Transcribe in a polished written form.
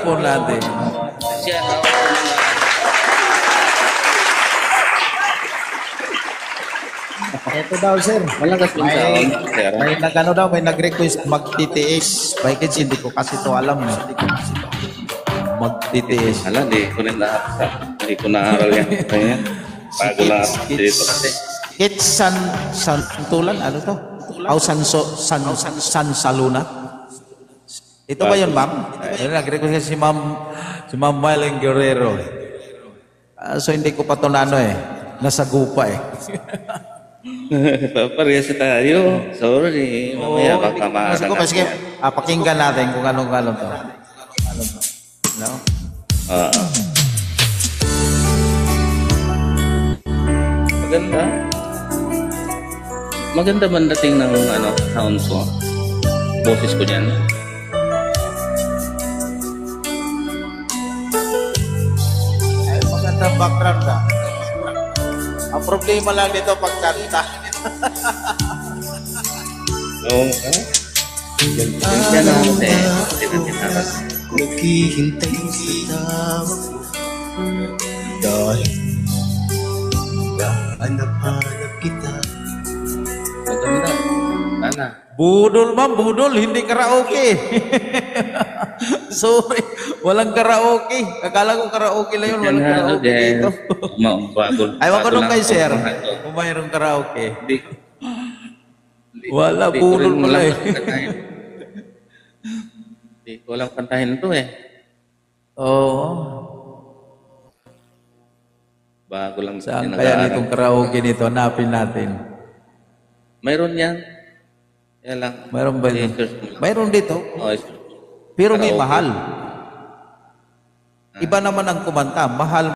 cellphone natin. Siya, Ito daw, sir. malakas yung sound, sir. May nag-request mag-TTS. Bakit hindi ko kasi to alam. Mag-TTS. Hala, di ko na-aral yan. Kaya, bago lang ako dito kasi. Santulan, ano to? San Saluna. Ito ba yun, ma'am? Nag-request si Ma'am Mylene Guerrero. So hindi ko pa to nasa gupa eh. Parehas tayo. Sorry. Mamaya baka maarang ako. Sige, pakinggan natin kung anong to. Ano to? No? Maganda. Maganda man dating ng sound ko. Boses ko niyan. Ay, magandang background ka. Ang problema lang dito pagkanta. Oo. Yan na ako naghihintay sa tawag dahil nahanap-hanap kita. Maganda. Sana. Budol, ma'am. Budol. Hindi karaoke. Sorry. Walang karaoke. Akala ko karaoke lang yun. Walang karaoke dito. Ayaw ko nung kay sir. Kung mayroong karaoke. Wala. Budol pala eh. Hindi ko lang kantahin ito eh. Oo. Bago lang Saan kaya nitong karaoke nito? Hanapin natin. Mayroon yan. Yan lang. Mayroon ba yun? Mayroon dito. Pero may mahal. Iba naman ang kumanta. Mahal